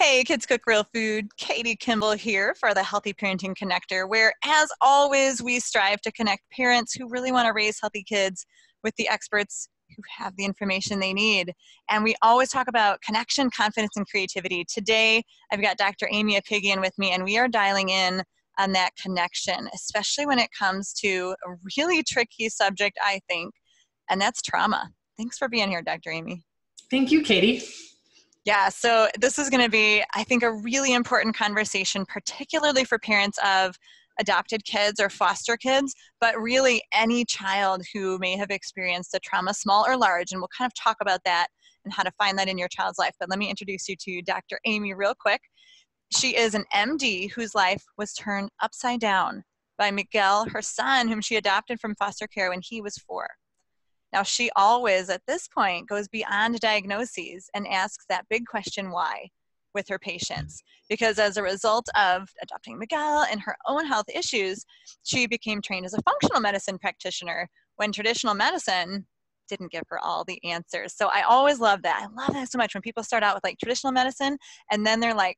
Hey, Kids Cook Real Food. Katie Kimball here for the Healthy Parenting Connector, where, as always, we strive to connect parents who really want to raise healthy kids with the experts who have the information they need. And we always talk about connection, confidence, and creativity. Today, I've got Dr. Aimie Apigian with me, and we are dialing in on that connection, especially when it comes to a really tricky subject, I think, and that's trauma. Thanks for being here, Dr. Aimie. Thank you, Katie. Yeah, so this is going to be, I think, a really important conversation, particularly for parents of adopted kids or foster kids, but really any child who may have experienced a trauma, small or large, and we'll kind of talk about that and how to find that in your child's life. But let me introduce you to Dr. Aimie real quick. She is an MD whose life was turned upside down by Miguel, her son, whom she adopted from foster care when he was 4. Now, she always, at this point, goes beyond diagnoses and asks that big question, why, with her patients. Because as a result of adopting Miguel and her own health issues, she became trained as a functional medicine practitioner when traditional medicine didn't give her all the answers. So I always love that. I love that so much when people start out with like traditional medicine and then they're like,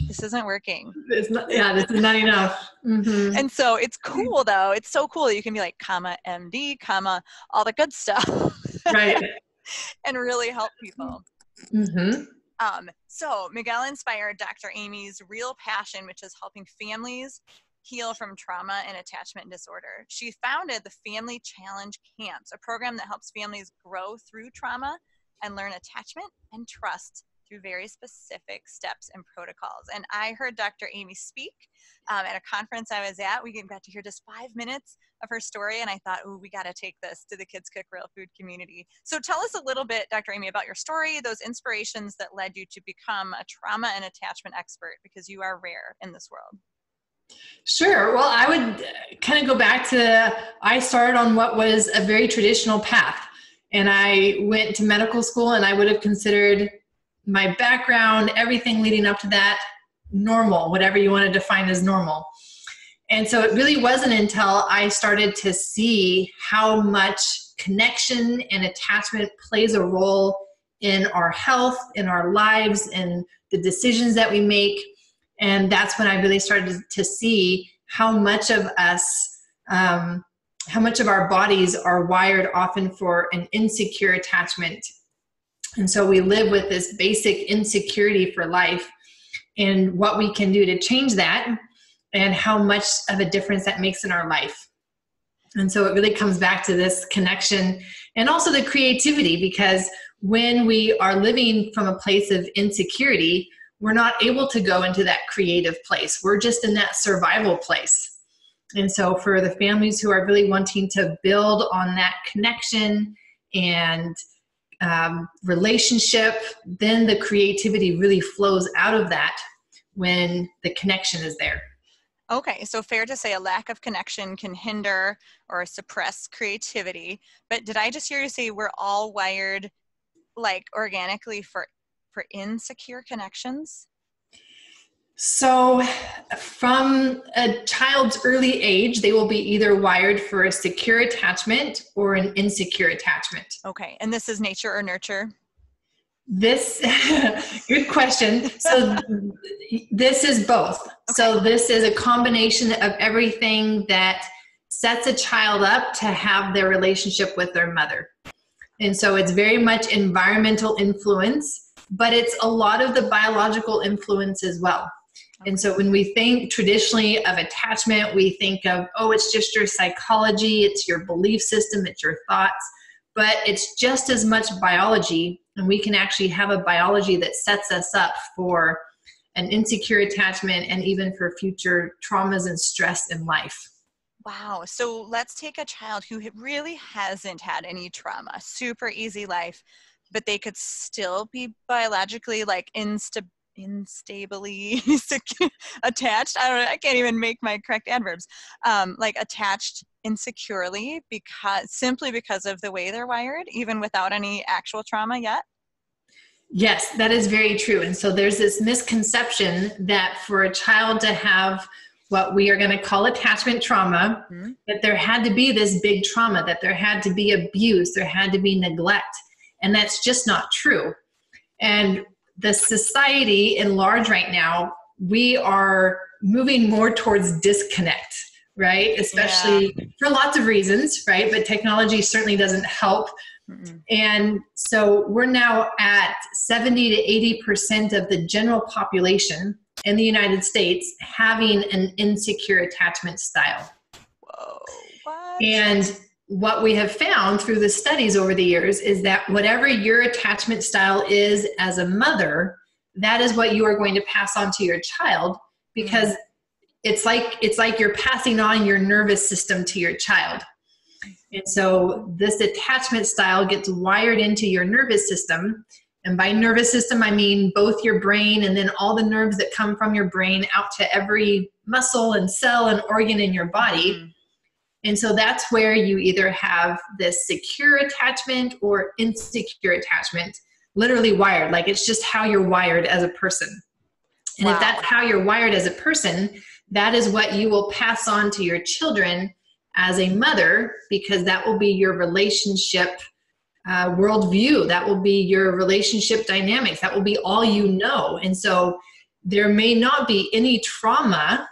this isn't working. This is not enough. Mm-hmm. And so it's cool though. It's so cool. You can be like, MD, all the good stuff. Right. And really help people. Mm-hmm. So Miguel inspired Dr. Aimie's real passion, which is helping families heal from trauma and attachment disorder. She founded the Family Challenge Camps, a program that helps families grow through trauma and learn attachment and trust through very specific steps and protocols. And I heard Dr. Aimie speak at a conference I was at. We got to hear just 5 minutes of her story, and I thought, ooh, we got to take this to the Kids Cook Real Food community. So tell us a little bit, Dr. Aimie, about your story, those inspirations that led you to become a trauma and attachment expert, because you are rare in this world. Sure. Well, I would kind of go back to, I started on what was a very traditional path. And I went to medical school, and I would have considered my background, everything leading up to that, normal, whatever you want to define as normal. And so it really wasn't until I started to see how much connection and attachment plays a role in our health, in our lives, and the decisions that we make. And that's when I really started to see how much of us, how much of our bodies are wired often for an insecure attachment. And so we live with this basic insecurity for life, and what we can do to change that and how much of a difference that makes in our life. And so it really comes back to this connection and also the creativity, because when we are living from a place of insecurity, we're not able to go into that creative place. We're just in that survival place. And so for the families who are really wanting to build on that connection and relationship, then the creativity really flows out of that when the connection is there. Okay, so fair to say a lack of connection can hinder or suppress creativity. But did I just hear you say we're all wired like organically for insecure connections? So from a child's early age, they will be either wired for a secure attachment or an insecure attachment. Okay, and this is nature or nurture? This, good question. So this is both. Okay. So this is a combination of everything that sets a child up to have their relationship with their mother. And so it's very much environmental influence, but it's a lot of the biological influence as well. And so when we think traditionally of attachment, we think of, oh, it's just your psychology, it's your belief system, it's your thoughts, but it's just as much biology. And we can actually have a biology that sets us up for an insecure attachment and even for future traumas and stress in life. Wow. So let's take a child who really hasn't had any trauma, super easy life, but they could still be biologically like instably attached. I don't know. I can't even make my correct adverbs. Like attached insecurely simply because of the way they're wired, even without any actual trauma yet. Yes, that is very true. And so there's this misconception that for a child to have what we are going to call attachment trauma, that there had to be this big trauma, that there had to be abuse, there had to be neglect. And that's just not true. And the society in large right now, we are moving more towards disconnect, right? Especially for lots of reasons, right? But technology certainly doesn't help. Mm-mm. And so we're now at 70 to 80% of the general population in the United States having an insecure attachment style. Whoa, what? And what we have found through the studies over the years is that whatever your attachment style is as a mother, that is what you are going to pass on to your child, because it's like you're passing on your nervous system to your child. And so this attachment style gets wired into your nervous system. And by nervous system, I mean both your brain and then all the nerves that come from your brain out to every muscle and cell and organ in your body. Mm-hmm. And so that's where you either have this secure attachment or insecure attachment, literally wired. Like it's just how you're wired as a person. And if that's how you're wired as a person, that is what you will pass on to your children as a mother, because that will be your relationship worldview. That will be your relationship dynamics. That will be all you know. And so there may not be any trauma,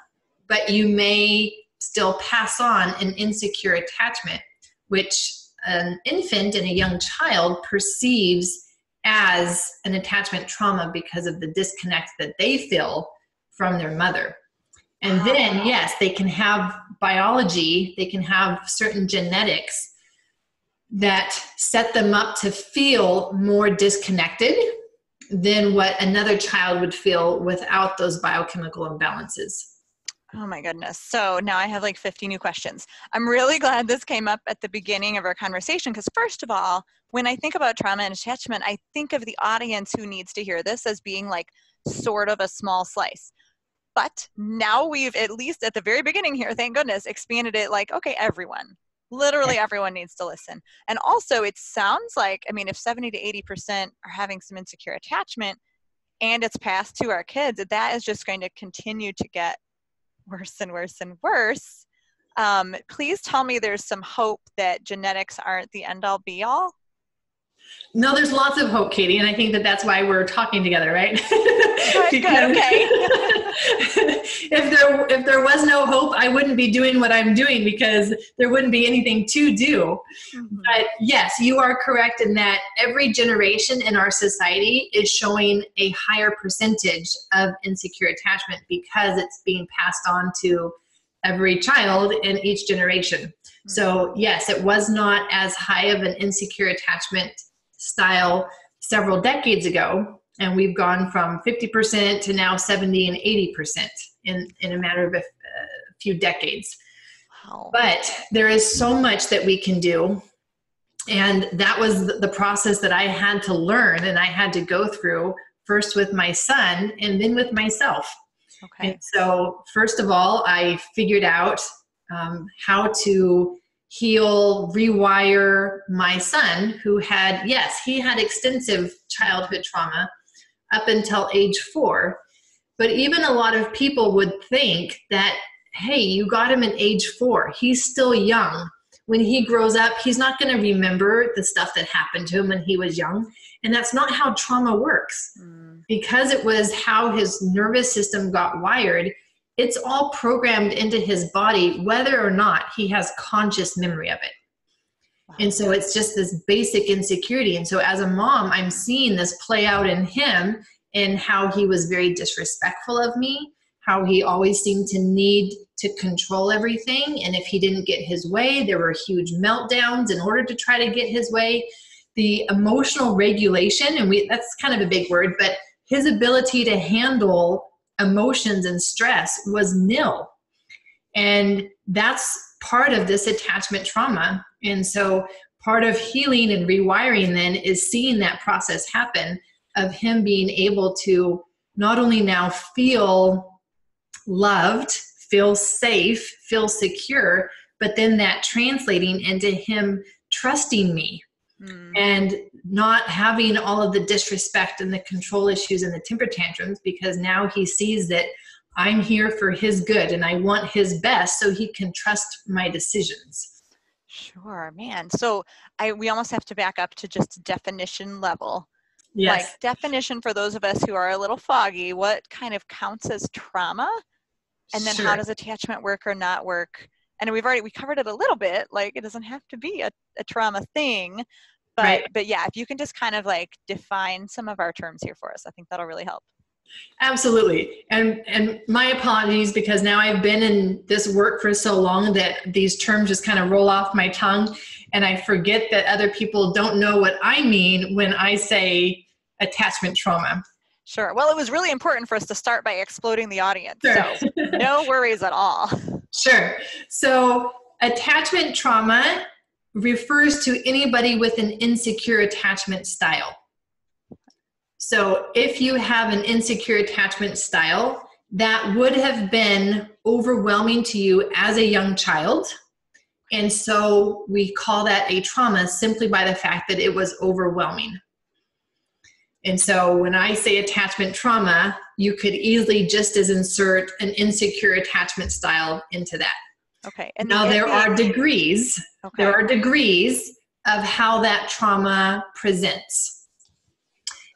but you may still pass on an insecure attachment, which an infant and a young child perceives as an attachment trauma because of the disconnect that they feel from their mother. And then, yes, they can have biology, they can have certain genetics that set them up to feel more disconnected than what another child would feel without those biochemical imbalances. Oh my goodness. So now I have like 50 new questions. I'm really glad this came up at the beginning of our conversation, because first of all, when I think about trauma and attachment, I think of the audience who needs to hear this as being like sort of a small slice. But now we've, at least at the very beginning here, thank goodness, expanded it like, okay, everyone, literally everyone needs to listen. And also it sounds like, I mean, if 70 to 80% are having some insecure attachment and it's passed to our kids, that is just going to continue to get worse and worse and worse. Please tell me there's some hope that genetics aren't the end all be all. No, there's lots of hope, Katie, and I think that that's why we're talking together, right? Good, okay. if there was no hope, I wouldn't be doing what I'm doing, because there wouldn't be anything to do. Mm-hmm. But yes, you are correct in that every generation in our society is showing a higher percentage of insecure attachment because it's being passed on to every child in each generation. Mm-hmm. So yes, it was not as high of an insecure attachment style several decades ago, and we've gone from 50% to now 70 and 80% in a matter of a few decades. Wow. But there is so much that we can do, and that was the process that I had to learn and I had to go through, first with my son and then with myself. Okay. And so first of all, I figured out how to heal, rewire my son, who had, yes, he had extensive childhood trauma up until age 4. But even a lot of people would think that, hey, you got him at age 4. He's still young. When he grows up, he's not going to remember the stuff that happened to him when he was young. And that's not how trauma works. Because it was how his nervous system got wired, it's all programmed into his body, whether or not he has conscious memory of it. Wow. And so it's just this basic insecurity. And so as a mom, I'm seeing this play out in him, in how he was very disrespectful of me, how he always seemed to need to control everything. And if he didn't get his way, there were huge meltdowns in order to try to get his way. The emotional regulation, and that's kind of a big word, but his ability to handle emotions and stress was nil. And that's part of this attachment trauma. And so part of healing and rewiring then is seeing that process happen of him being able to not only now feel loved, feel safe, feel secure, but then that translating into him trusting me. And not having all of the disrespect and the control issues and the temper tantrums, because now he sees that I'm here for his good and I want his best, so he can trust my decisions. Sure, man. So we almost have to back up to just definition level. Like Yes. definition for those of us who are a little foggy, what kind of counts as trauma? And then how Sure. does attachment work or not work? And we covered it a little bit, like it doesn't have to be a trauma thing, but Right. yeah, if you can just kind of like define some of our terms here for us, I think that'll really help. Absolutely. And my apologies, because now I've been in this work for so long that these terms just kind of roll off my tongue, and I forget that other people don't know what I mean when I say attachment trauma. Sure. Well, it was really important for us to start by exploding the audience. Sure. So no worries at all. Sure. So attachment trauma refers to anybody with an insecure attachment style. So if you have an insecure attachment style, that would have been overwhelming to you as a young child. And so we call that a trauma simply by the fact that it was overwhelming. And so when I say attachment trauma, you could easily just as insert an insecure attachment style into that. Okay. And now there are degrees. Okay. There are degrees of how that trauma presents.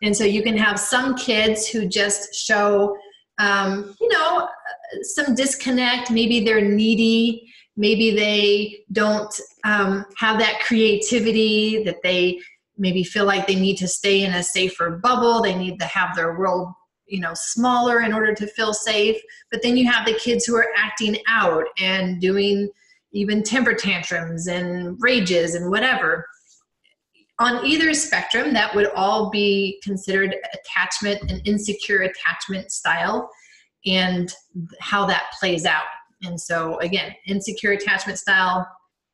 And so you can have some kids who just show, some disconnect. Maybe they're needy. Maybe they don't have that creativity, that they maybe feel like they need to stay in a safer bubble. They need to have their world, smaller in order to feel safe. But then you have the kids who are acting out and doing even temper tantrums and rages and whatever. On either spectrum, that would all be considered attachment and insecure attachment style and how that plays out. And so again, insecure attachment style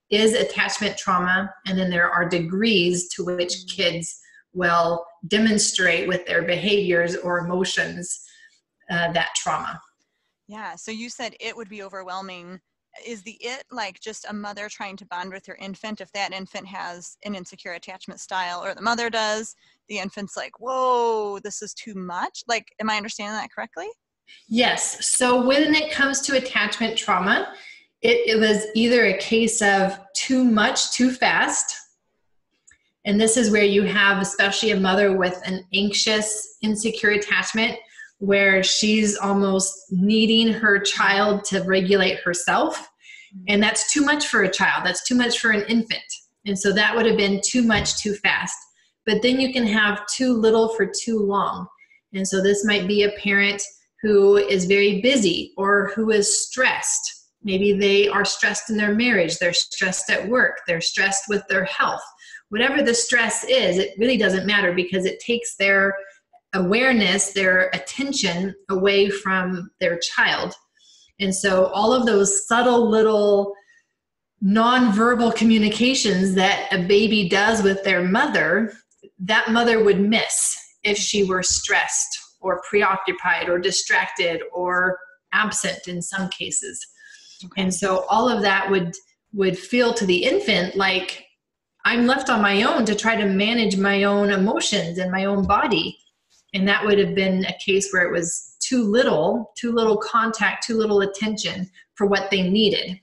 is attachment trauma, and then there are degrees to which kids will demonstrate with their behaviors or emotions that trauma. Yeah, so you said it would be overwhelming. Is the it like just a mother trying to bond with her infant? If that infant has an insecure attachment style, or the mother does, the infant's like, whoa, this is too much? Like, am I understanding that correctly? Yes. So when it comes to attachment trauma, it was either a case of too much, too fast. And this is where you have especially a mother with an anxious, insecure attachment, where she's almost needing her child to regulate herself. And that's too much for a child. That's too much for an infant. And so that would have been too much, too fast. But then you can have too little for too long. And so this might be a parent who is very busy or who is stressed. Maybe they are stressed in their marriage. They're stressed at work. They're stressed with their health. Whatever the stress is, it really doesn't matter, because it takes their awareness, their attention away from their child. And so all of those subtle little nonverbal communications that a baby does with their mother, that mother would miss if she were stressed or preoccupied or distracted or absent in some cases. Okay. And so all of that would feel to the infant like, I'm left on my own to try to manage my own emotions and my own body. And that would have been a case where it was too little contact, too little attention for what they needed.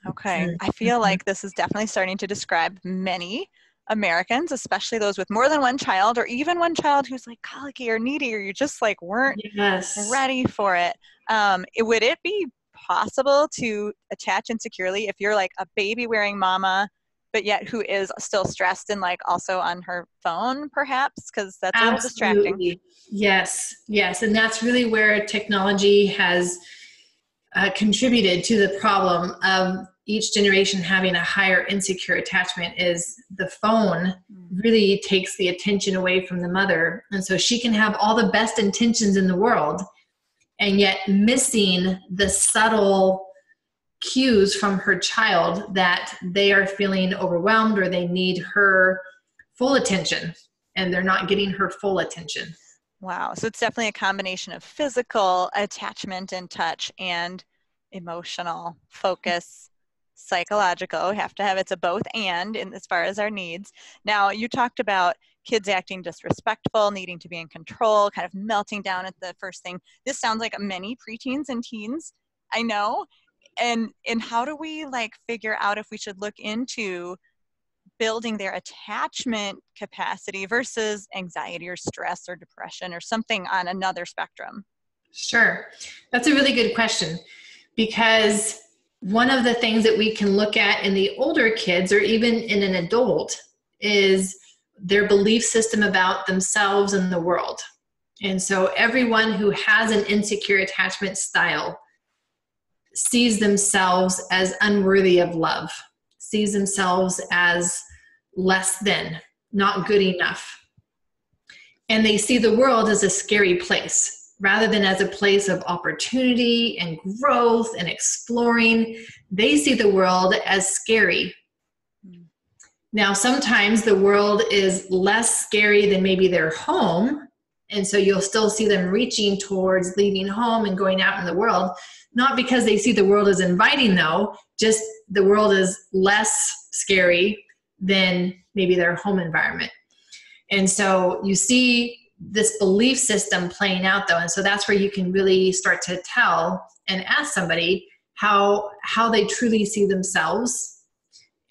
Okay. I feel like this is definitely starting to describe many Americans, especially those with more than one child, or even one child who's like colicky or needy, or you just like weren't ready for it. Would it be possible to attach insecurely if you're like a baby wearing mama, but yet who is still stressed and like also on her phone perhaps? Because that's a little distracting. Yes. And that's really where technology has contributed to the problem of each generation having a higher insecure attachment. Is the phone really takes the attention away from the mother. And so she can have all the best intentions in the world and yet missing the subtle cues from her child that they are feeling overwhelmed or they need her full attention, and they're not getting her full attention. Wow. So it's definitely a combination of physical attachment and touch and emotional focus, psychological. We have to have, it's a both and in as far as our needs. Now, you talked about kids acting disrespectful, needing to be in control, kind of melting down at the first thing. This sounds like many preteens and teens, I know. And how do we like figure out if we should look into building their attachment capacity versus anxiety or stress or depression or something on another spectrum? Sure. That's a really good question, because one of the things that we can look at in the older kids or even in an adult is their belief system about themselves and the world. And so everyone who has an insecure attachment style sees themselves as unworthy of love, sees themselves as less than, not good enough. And they see the world as a scary place rather than as a place of opportunity and growth and exploring. They see the world as scary. Now, sometimes the world is less scary than maybe their home. And so you'll still see them reaching towards leaving home and going out in the world, not because they see the world as inviting though, just the world is less scary than maybe their home environment. And so you see this belief system playing out though. And so that's where you can really start to tell and ask somebody how they truly see themselves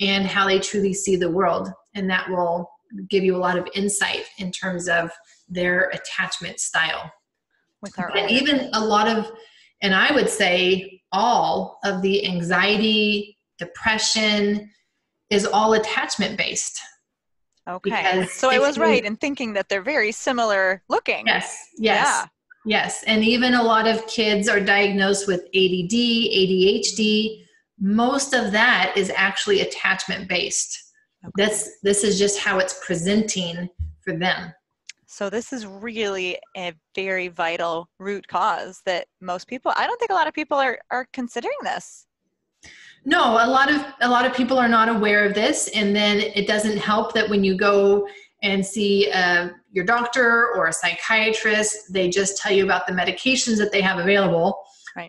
and how they truly see the world. And that will give you a lot of insight in terms of their attachment style. And even a lot of, and I would say all of the anxiety, depression is all attachment based. Okay. So I was right in thinking that they're very similar looking. Yes. Yeah. Yes. And even a lot of kids are diagnosed with ADD, ADHD. Most of that is actually attachment based. Okay. This is just how it's presenting for them. So this is really a very vital root cause that most people, I don't think a lot of people are considering this. No, a lot of people are not aware of this. And then it doesn't help that when you go and see your doctor or a psychiatrist, they just tell you about the medications that they have available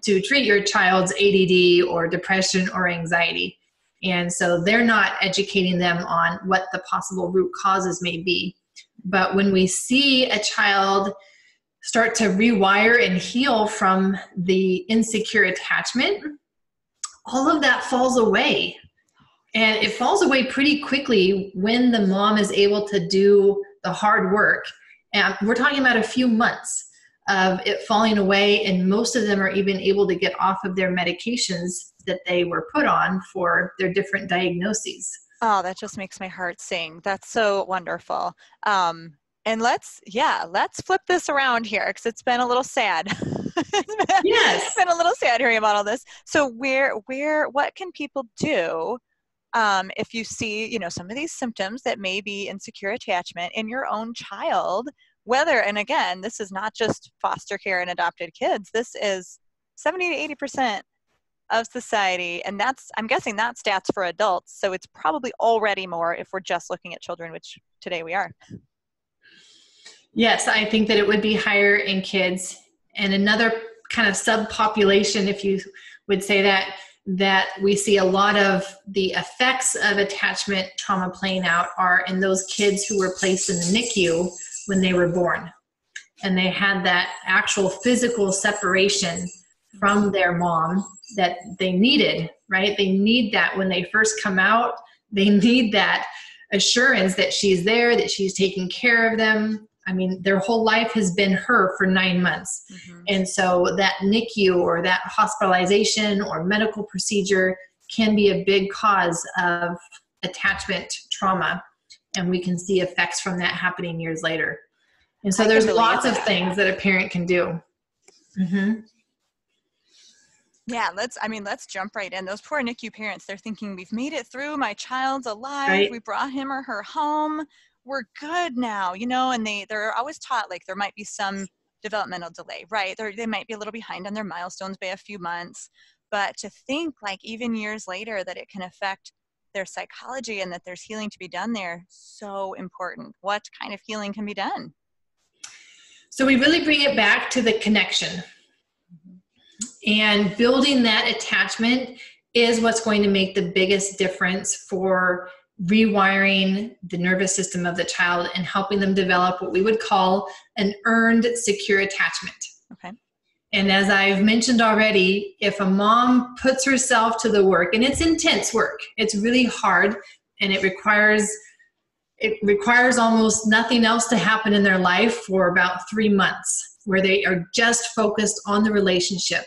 to treat your child's ADD or depression or anxiety. And so they're not educating them on what the possible root causes may be. But when we see a child start to rewire and heal from the insecure attachment, all of that falls away. And it falls away pretty quickly when the mom is able to do the hard work. And we're talking about a few months of it falling away. And most of them are even able to get off of their medications that they were put on for their different diagnoses. Oh, that just makes my heart sing. That's so wonderful. And let's flip this around here because it's been a little sad. It's been a little sad hearing about all this. So what can people do if you see, some of these symptoms that may be insecure attachment in your own child, and again, this is not just foster care and adopted kids. This is 70 to 80% of society. And I'm guessing that stats for adults. So it's probably already more if we're just looking at children, which today we are. Yes, I think that it would be higher in kids. And another kind of subpopulation, if you would say that we see a lot of the effects of attachment trauma playing out are in those kids who were placed in the NICU when they were born. And they had that actual physical separation from their mom that they needed, right? They need that when they first come out. They need that assurance that she's there, that she's taking care of them. I mean, their whole life has been her for 9 months. Mm-hmm. And so that NICU or that hospitalization or medical procedure can be a big cause of attachment trauma. And we can see effects from that happening years later. And so there's lots of things that a parent can do. Mm-hmm. Yeah, let's jump right in. Those poor NICU parents, they're thinking, we've made it through, my child's alive, right. We brought him or her home, we're good now, and they're always taught like there might be some developmental delay, right? They might be a little behind on their milestones by a few months, but to think like even years later that it can affect their psychology and that there's healing to be done there, so important. What kind of healing can be done? So we really bring it back to the connection. And building that attachment is what's going to make the biggest difference for rewiring the nervous system of the child and helping them develop what we would call an earned secure attachment. Okay. And as I've mentioned already, if a mom puts herself to the work, and it's intense work, it's really hard, And it requires almost nothing else to happen in their life for about 3 months, where they are just focused on the relationship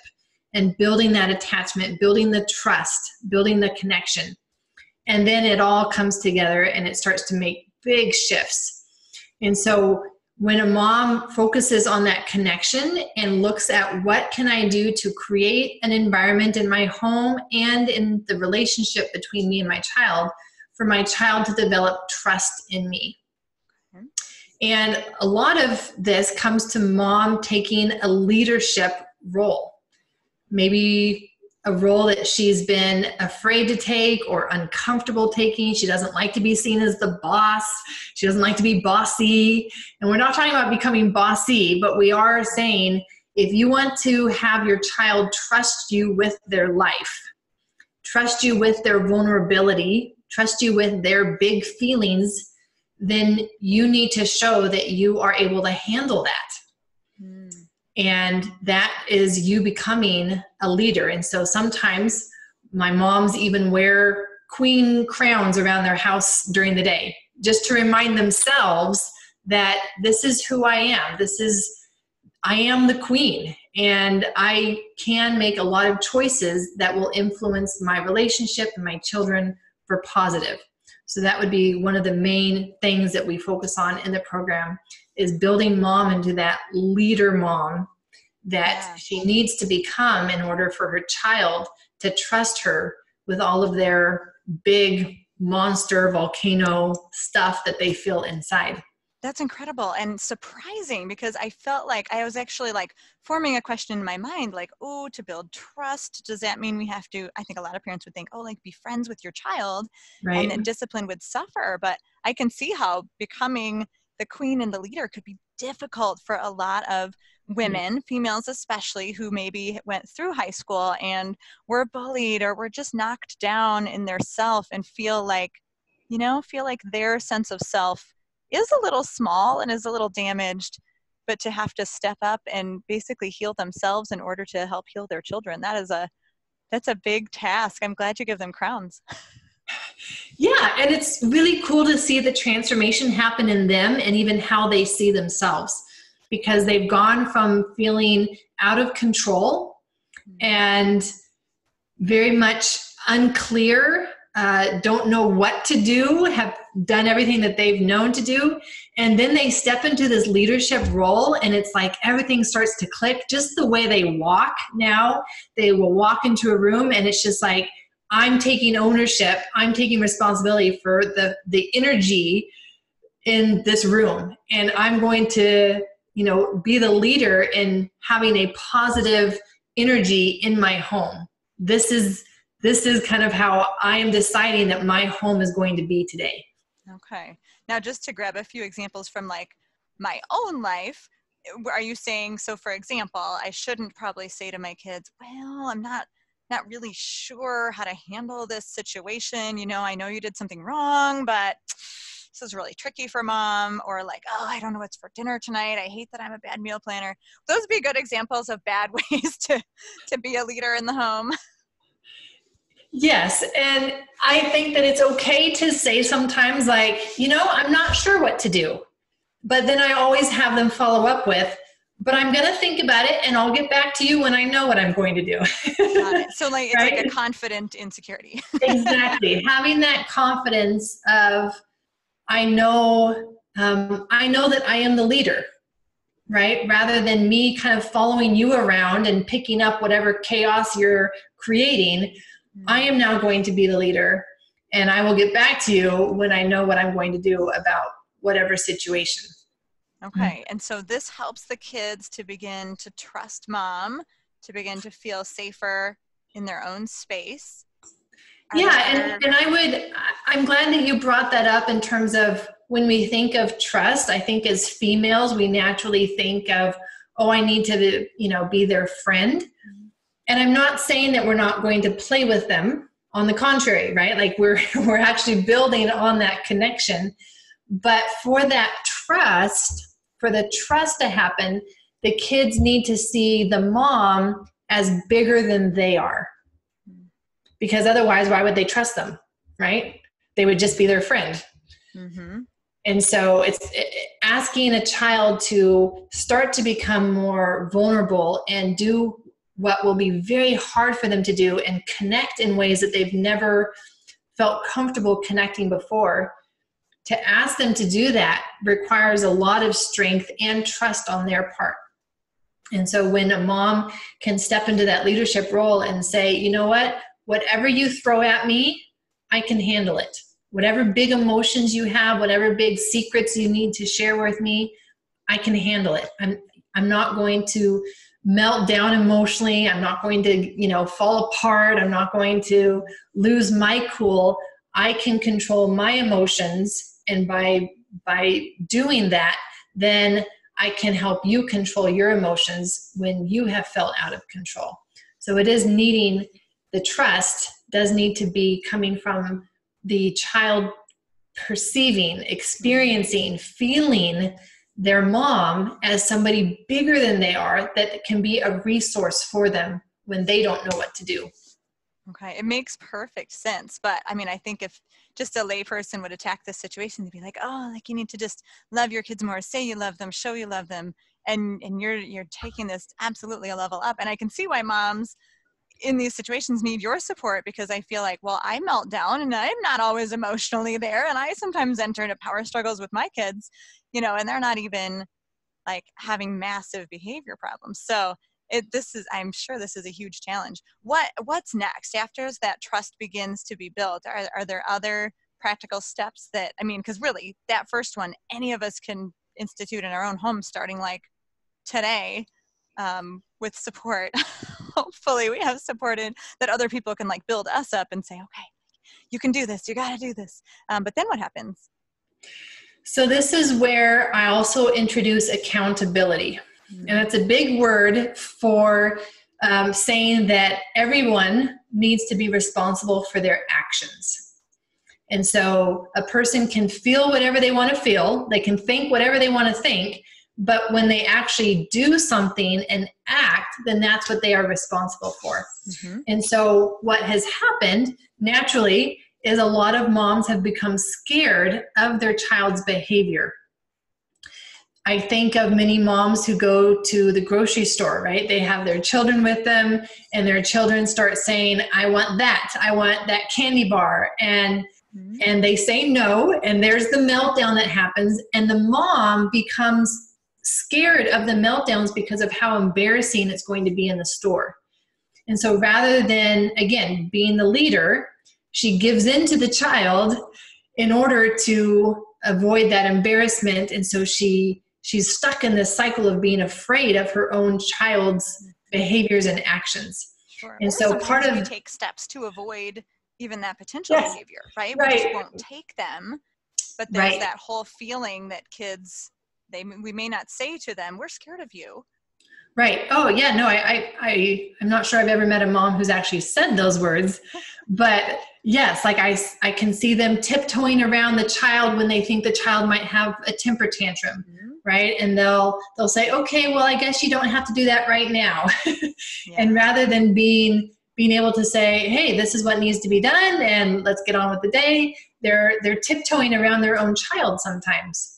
and building that attachment, building the trust, building the connection. And then it all comes together and it starts to make big shifts. And so when a mom focuses on that connection and looks at what can I do to create an environment in my home and in the relationship between me and my child, for my child to develop trust in me. And a lot of this comes to mom taking a leadership role. Maybe a role that she's been afraid to take or uncomfortable taking. She doesn't like to be seen as the boss. She doesn't like to be bossy. And we're not talking about becoming bossy, but we are saying if you want to have your child trust you with their life, trust you with their vulnerability, trust you with their big feelings, then you need to show that you are able to handle that. And that is you becoming a leader. And so sometimes my moms even wear queen crowns around their house during the day, just to remind themselves that this is who I am. I am the queen, and I can make a lot of choices that will influence my relationship and my children for positive. So that would be one of the main things that we focus on in the program, is building mom into that leader mom that she needs to become in order for her child to trust her with all of their big monster volcano stuff that they feel inside. That's incredible and surprising, because I felt like I was actually like forming a question in my mind, like, oh, to build trust, does that mean we have to, I think a lot of parents would think, oh, like be friends with your child, right? And then discipline would suffer. But I can see how becoming the queen and the leader could be difficult for a lot of women, females especially, who maybe went through high school and were bullied or were just knocked down in their self and feel like their sense of self is a little small and is a little damaged, but to have to step up and basically heal themselves in order to help heal their children, that's a big task. I'm glad you give them crowns. Yeah, and it's really cool to see the transformation happen in them and even how they see themselves, because they've gone from feeling out of control and very much unclear, don't know what to do, have done everything that they've known to do, and then they step into this leadership role and it's like everything starts to click. Just the way they walk now, they will walk into a room and it's just like, I'm taking ownership, I'm taking responsibility for the energy in this room, and I'm going to be the leader in having a positive energy in my home. This is kind of how I am deciding that my home is going to be today. Okay. Now, just to grab a few examples from like my own life, are you saying, so for example, I shouldn't probably say to my kids, well, I'm not really sure how to handle this situation. I know you did something wrong, but this is really tricky for mom. Or like, oh, I don't know what's for dinner tonight. I hate that I'm a bad meal planner. Those would be good examples of bad ways to be a leader in the home. Yes. And I think that it's okay to say sometimes like, I'm not sure what to do. But then I always have them follow up with, but I'm going to think about it and I'll get back to you when I know what I'm going to do. Got it. So like, it's right? Like a confident insecurity. Exactly. Having that confidence of, I know that I am the leader, right? Rather than me kind of following you around and picking up whatever chaos you're creating, I am now going to be the leader, and I will get back to you when I know what I'm going to do about whatever situation. Okay. And so this helps the kids to begin to trust mom, to begin to feel safer in their own space. Yeah. And I'm glad that you brought that up in terms of when we think of trust. I think as females, we naturally think of, oh, I need to, be their friend. And I'm not saying that we're not going to play with them. On the contrary, right? Like we're actually building on that connection. But for that trust, for the trust to happen, the kids need to see the mom as bigger than they are. Because otherwise, why would they trust them, right? they would just be their friend. Mm-hmm. And so it's asking a child to start to become more vulnerable and do what will be very hard for them to do and connect in ways that they've never felt comfortable connecting before. To ask them to do that requires a lot of strength and trust on their part. And so when a mom can step into that leadership role and say, you know what, whatever you throw at me, I can handle it. Whatever big emotions you have, whatever big secrets you need to share with me, I can handle it. I'm not going to melt down emotionally. I'm not going to, fall apart. I'm not going to lose my cool. I can control my emotions. And by doing that, then I can help you control your emotions when you have felt out of control. So it is needing the trust does need to be coming from the child perceiving, experiencing, feeling their mom as somebody bigger than they are that can be a resource for them when they don't know what to do. Okay, it makes perfect sense. But I mean, I think if just a layperson would attack this situation, they'd be like, oh, like you need to just love your kids more, say you love them, show you love them. And you're taking this absolutely a level up. And I can see why moms in these situations need your support, because I feel like, well, I melt down and I'm not always emotionally there. And I sometimes enter into power struggles with my kids, and they're not even like having massive behavior problems. So I'm sure this is a huge challenge. What's next after that trust begins to be built? Are there other practical steps because really that first one, any of us can institute in our own home starting like today, with support. Hopefully we have supported that other people can like build us up and say, okay, you can do this. You got to do this. But then what happens? So this is where I also introduce accountability. And that's a big word for saying that everyone needs to be responsible for their actions. And so a person can feel whatever they want to feel. They can think whatever they want to think. But when they actually do something and act, then that's what they are responsible for. Mm-hmm. And so what has happened naturally is a lot of moms have become scared of their child's behavior. I think of many moms who go to the grocery store, right? They have their children with them and their children start saying, I want that candy bar. And they say no, and there's the meltdown that happens. And the mom becomes scared of the meltdowns because of how embarrassing it's going to be in the store. And so rather than, again, being the leader, she gives in to the child in order to avoid that embarrassment. And so she's stuck in this cycle of being afraid of her own child's behaviors and actions. Sure. And so part of... we take steps to avoid even that potential behavior, right? We just won't take them. But there's that whole feeling that kids... we may not say to them, we're scared of you. Right. Oh yeah, no, I'm not sure I've ever met a mom who's actually said those words, but yes, like I can see them tiptoeing around the child when they think the child might have a temper tantrum, right? And they'll say, okay, well, I guess you don't have to do that right now. And rather than being able to say, hey, this is what needs to be done and let's get on with the day, they're tiptoeing around their own child sometimes.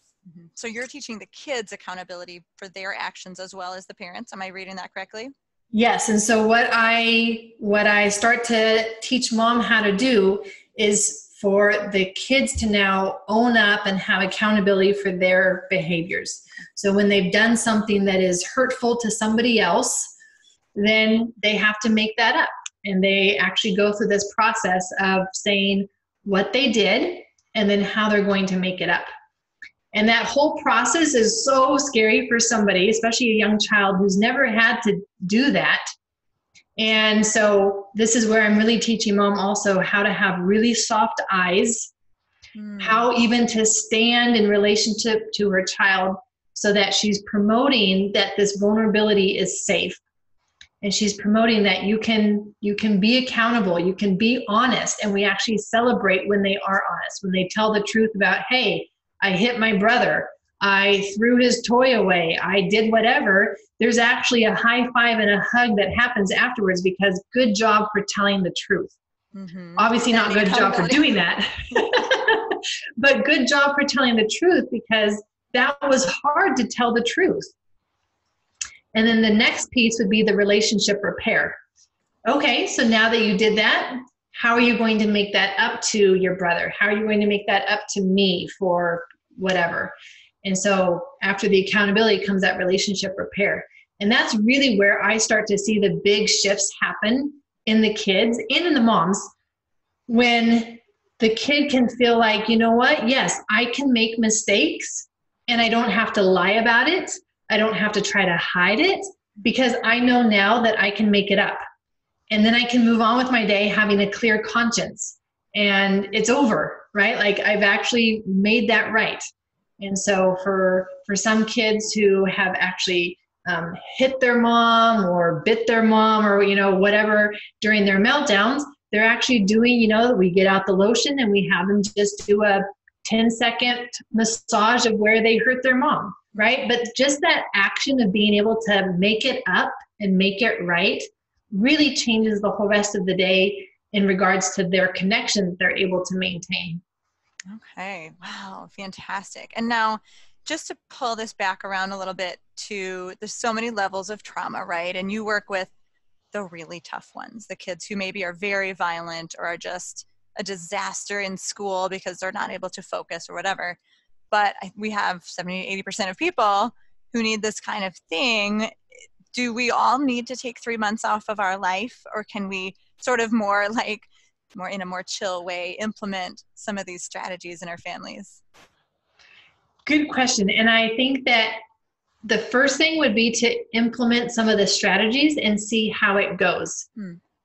So you're teaching the kids accountability for their actions as well as the parents. Am I reading that correctly? Yes. And so what I start to teach mom how to do is for the kids to now own up and have accountability for their behaviors. So when they've done something that is hurtful to somebody else, then they have to make that up. And they actually go through this process of saying what they did and then how they're going to make it up. And that whole process is so scary for somebody, especially a young child who's never had to do that. And so this is where I'm really teaching mom also how to have really soft eyes, how even to stand in relationship to her child so that she's promoting that this vulnerability is safe. And she's promoting that you can be accountable, you can be honest, and we actually celebrate when they are honest, when they tell the truth about, hey, I hit my brother, I threw his toy away, I did whatever. There's actually a high five and a hug that happens afterwards because good job for telling the truth. Mm-hmm. Obviously not good job for doing that. But good job for telling the truth, because that was hard to tell the truth. And then the next piece would be the relationship repair. Okay, so now that you did that, how are you going to make that up to your brother? How are you going to make that up to me for whatever? And so after the accountability comes that relationship repair. And that's really where I start to see the big shifts happen in the kids and in the moms, when the kid can feel like, you know what? Yes, I can make mistakes and I don't have to lie about it. I don't have to try to hide it, because I know now that I can make it up. And then I can move on with my day having a clear conscience, and it's over, right? Like I've actually made that right. And so for some kids who have actually hit their mom or bit their mom or, whatever during their meltdowns, they're actually doing, we get out the lotion and we have them just do a 10-second massage of where they hurt their mom, right? But just that action of being able to make it up and make it right really changes the whole rest of the day in regards to their connection that they're able to maintain. Okay. Wow. Fantastic. And now, just to pull this back around a little bit to, there's so many levels of trauma, right? And you work with the really tough ones, the kids who maybe are very violent or are just a disaster in school because they're not able to focus or whatever. But we have 70-80% of people who need this kind of thing. Do we all need to take 3 months off of our life, or can we sort of more in a more chill way implement some of these strategies in our families? Good question. And I think that the first thing would be to implement some of the strategies and see how it goes.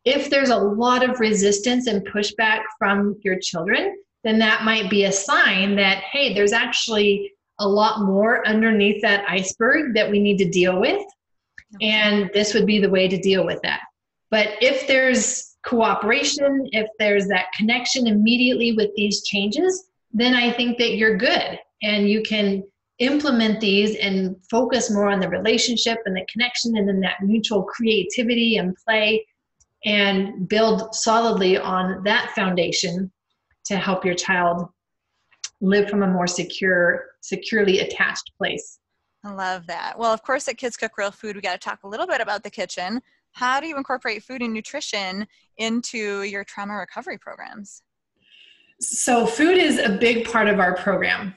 If there's a lot of resistance and pushback from your children, then that might be a sign that, hey, there's actually a lot more underneath that iceberg that we need to deal with. Okay. And this would be the way to deal with that. But if there's cooperation, if there's that connection immediately with these changes, then I think that you're good and you can implement these and focus more on the relationship and the connection and then that mutual creativity and play, and build solidly on that foundation to help your child live from a more securely attached place. I love that. Well, of course, at Kids Cook Real Food, we got to talk a little bit about the kitchen. How do you incorporate food and nutrition into your trauma recovery programs? So food is a big part of our program.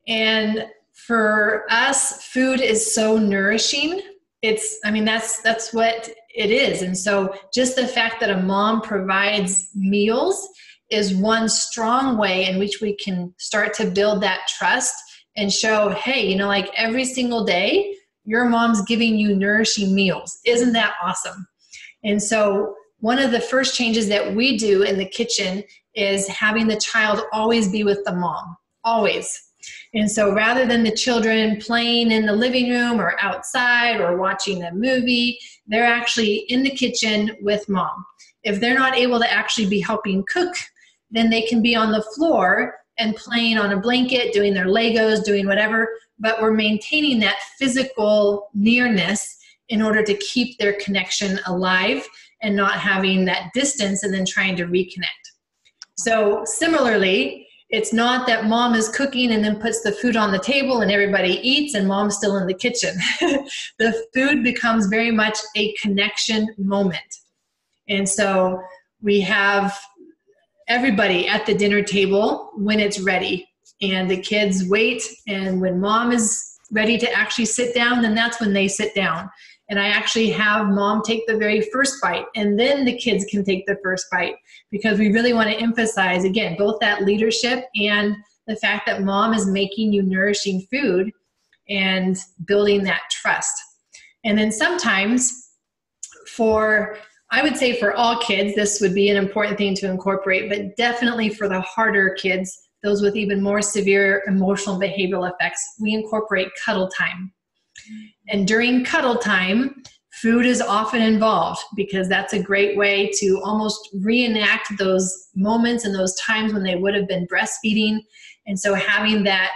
And for us, food is so nourishing. That's what it is. And so just the fact that a mom provides meals is one strong way in which we can start to build that trust and show, hey, every single day, your mom's giving you nourishing meals. Isn't that awesome? And so one of the first changes that we do in the kitchen is having the child always be with the mom, always. And so rather than the children playing in the living room or outside or watching a movie, they're actually in the kitchen with mom. If they're not able to actually be helping cook, then they can be on the floor and playing on a blanket, doing their Legos, doing whatever, but we're maintaining that physical nearness in order to keep their connection alive and not having that distance and then trying to reconnect. So similarly, it's not that mom is cooking and then puts the food on the table and everybody eats and mom's still in the kitchen. The food becomes very much a connection moment. And so we have everybody at the dinner table when it's ready, and the kids wait, and when mom is ready to actually sit down, then that's when they sit down. And I actually have mom take the very first bite, and then the kids can take the first bite, because we really want to emphasize, again, both that leadership and the fact that mom is making you nourishing food and building that trust. And then sometimes I would say for all kids, this would be an important thing to incorporate, but definitely for the harder kids, those with even more severe emotional and behavioral effects, we incorporate cuddle time. And during cuddle time, food is often involved, because that's a great way to almost reenact those moments and those times when they would have been breastfeeding. And so having that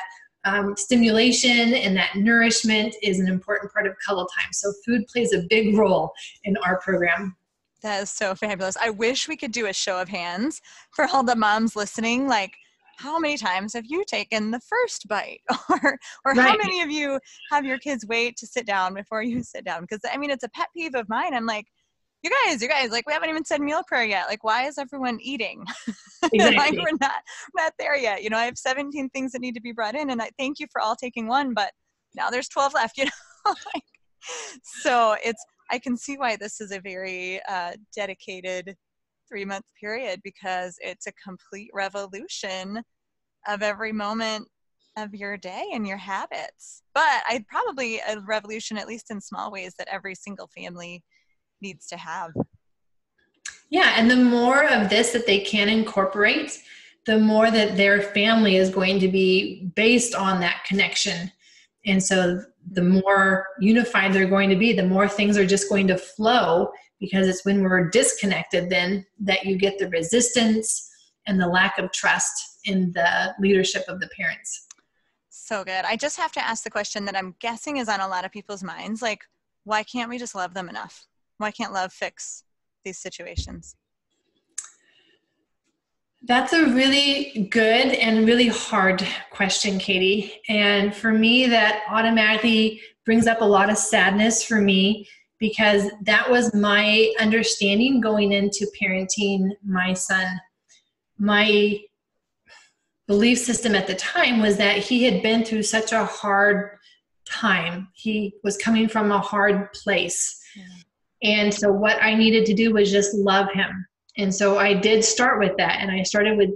stimulation and that nourishment is an important part of cuddle time. So food plays a big role in our program. That is so fabulous. I wish we could do a show of hands for all the moms listening. how many times have you taken the first bite? Or how Right. many of you have your kids wait to sit down before you sit down? Because I mean, it's a pet peeve of mine. I'm like, you guys, like, we haven't even said meal prayer yet. Like, why is everyone eating? Like, Exactly. we're not there yet. You know, I have 17 things that need to be brought in, and I thank you for all taking one, but now there's 12 left, you know? Like, so I can see why this is a very dedicated 3-month period, because it's a complete revolution of every moment of your day and your habits. But I'd probably a revolution, at least in small ways, that every single family needs to have. Yeah, and the more of this that they can incorporate, the more that their family is going to be based on that connection. And so the more unified they're going to be, the more things are just going to flow, because it's when we're disconnected then that you get the resistance and the lack of trust in the leadership of the parents. So good. I just have to ask the question that I'm guessing is on a lot of people's minds. Like, why can't we just love them enough? Why can't love fix these situations? That's a really good and really hard question, Katie. And for me, that automatically brings up a lot of sadness for me, because that was my understanding going into parenting my son. My belief system at the time was that he had been through such a hard time. He was coming from a hard place. And so what I needed to do was just love him. And so I did start with that. And I started with,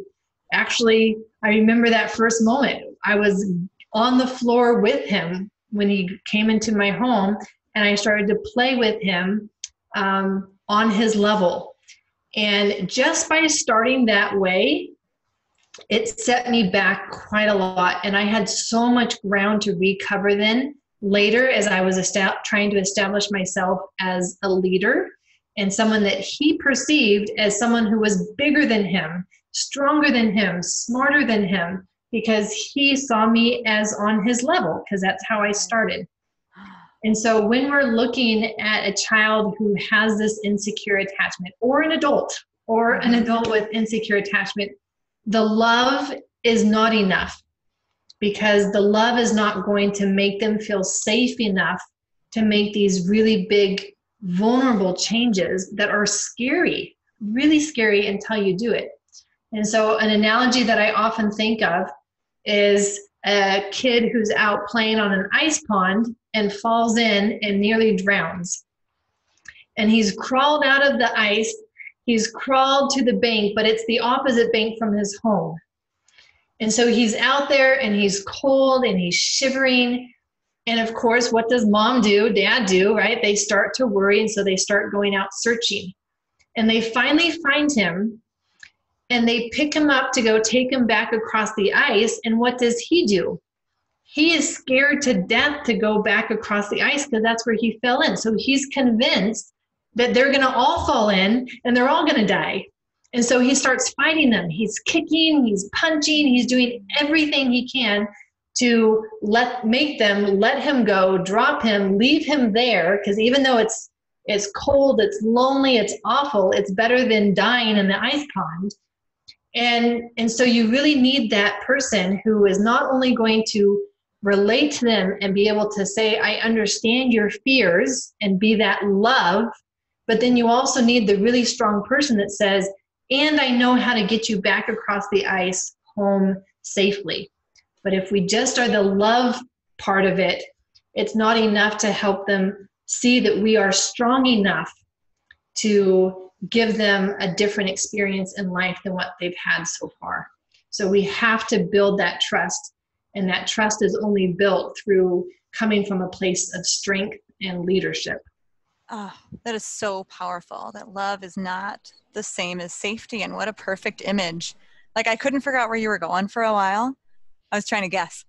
actually, I remember that first moment. I was on the floor with him when he came into my home, and I started to play with him on his level. And just by starting that way, it set me back quite a lot. And I had so much ground to recover then later, as I was trying to establish myself as a leader and someone that he perceived as someone who was bigger than him, stronger than him, smarter than him, because he saw me as on his level, because that's how I started. And so when we're looking at a child who has this insecure attachment, or an adult with insecure attachment, the love is not enough, because the love is not going to make them feel safe enough to make these really big, vulnerable changes that are scary, really scary until you do it. And so an analogy that I often think of is a kid who's out playing on an ice pond and falls in and nearly drowns. And he's crawled out of the ice, he's crawled to the bank, but it's the opposite bank from his home. And so he's out there and he's cold and he's shivering. And of course, what does mom do, dad do, right? They start to worry, and so they start going out searching. And they finally find him, and they pick him up to go take him back across the ice. And what does he do? He is scared to death to go back across the ice, because that's where he fell in. So he's convinced that they're going to all fall in and they're all going to die. And so he starts fighting them. He's kicking, he's punching, he's doing everything he can to let him go, drop him, leave him there, because even though it's cold, it's lonely, it's awful, it's better than dying in the ice pond. And so you really need that person who is not only going to relate to them and be able to say, I understand your fears, and be that love, but then you also need the really strong person that says, and I know how to get you back across the ice home safely. But if we just are the love part of it, it's not enough to help them see that we are strong enough to give them a different experience in life than what they've had so far. So we have to build that trust, and that trust is only built through coming from a place of strength and leadership. Oh, that is so powerful, that love is not the same as safety. And what a perfect image. Like, I couldn't figure out where you were going for a while. I was trying to guess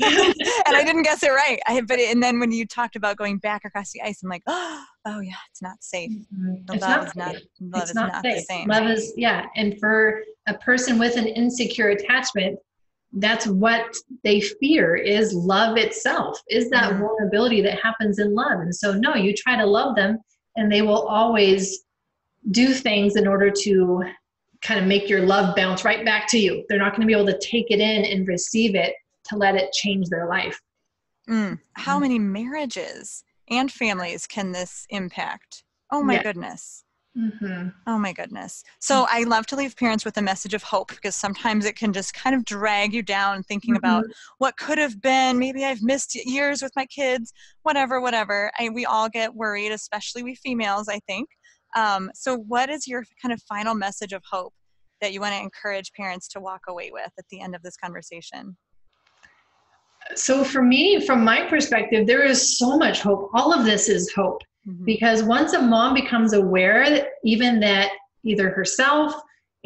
and I didn't guess it right. And then when you talked about going back across the ice, I'm like, oh yeah, it's not safe. Love is not the same. Love is, yeah. And for a person with an insecure attachment, that's what they fear, is love itself, is that vulnerability that happens in love. And so no, you try to love them and they will always do things in order to kind of make your love bounce right back to you. They're not going to be able to take it in and receive it to let it change their life. How many marriages and families can this impact? Oh my goodness. Oh my goodness. So I love to leave parents with a message of hope, because sometimes it can just kind of drag you down thinking about what could have been. Maybe I've missed years with my kids, whatever. We all get worried, especially we females, I think. So what is your kind of final message of hope that you want to encourage parents to walk away with at the end of this conversation? So for me, from my perspective, there is so much hope. All of this is hope. Because once a mom becomes aware that even that either herself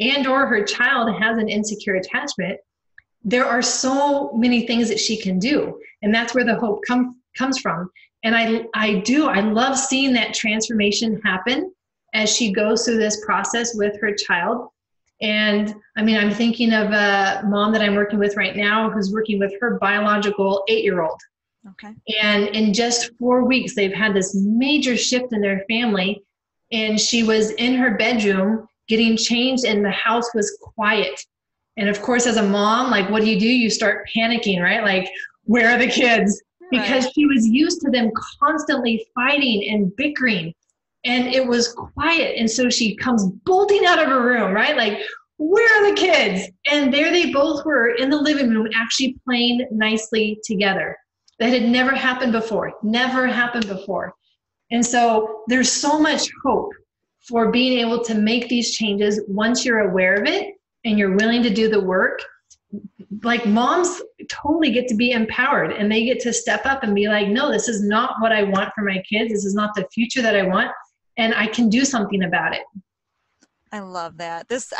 and or her child has an insecure attachment, there are so many things that she can do. And that's where the hope comes from. And I love seeing that transformation happen as she goes through this process with her child. And I mean, I'm thinking of a mom that I'm working with right now who's working with her biological 8-year-old. Okay. And in just 4 weeks, they've had this major shift in their family. And she was in her bedroom getting changed, and the house was quiet. And of course, as a mom, like, what do? You start panicking, right? Like, where are the kids? Because she was used to them constantly fighting and bickering, and it was quiet. And so she comes bolting out of her room, right? Like, where are the kids? And there they both were in the living room, actually playing nicely together. That had never happened before. And so there's so much hope for being able to make these changes once you're aware of it and you're willing to do the work. Like, moms totally get to be empowered, and they get to step up and be like, no, this is not what I want for my kids. This is not the future that I want, and I can do something about it. I love that. This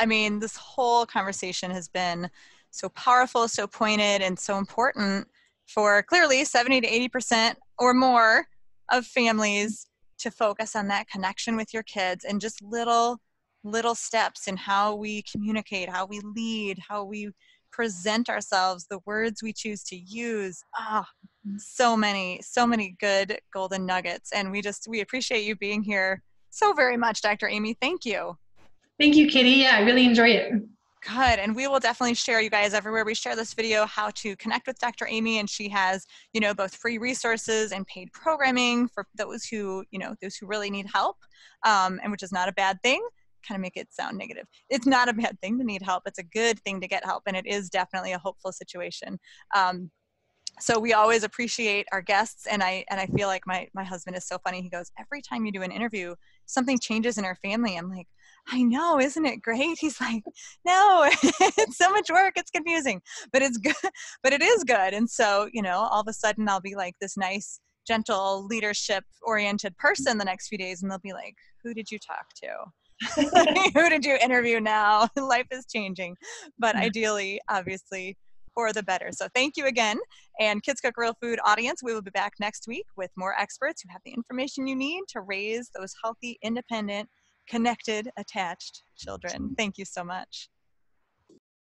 whole conversation has been so powerful, so pointed, and so important for clearly 70 to 80% or more of families to focus on that connection with your kids, and just little steps in how we communicate, how we lead, how we present ourselves, the words we choose to use. So many good golden nuggets. And we appreciate you being here so very much, Dr. Aimie. Thank you. Thank you, Katie. Yeah, I really enjoy it. Good. And we will definitely share, you guys, everywhere we share this video, how to connect with Dr. Aimie. And she has, both free resources and paid programming for those who really need help, and which is not a bad thing. Kind of make it sound negative. It's not a bad thing to need help. It's a good thing to get help. And it is definitely a hopeful situation. So we always appreciate our guests. And I feel like my husband is so funny. He goes, every time you do an interview, something changes in our family. I'm like, I know, isn't it great? He's like, no, it's so much work. It's confusing, but it's good, but it is good. And so, all of a sudden I'll be like this nice, gentle, leadership oriented person the next few days. And they'll be like, who did you talk to? Who did you interview now? Life is changing, but ideally, obviously, for the better. So thank you again. And Kids Cook Real Food audience, we will be back next week with more experts who have the information you need to raise those healthy, independent, connected, attached children. Thank you so much.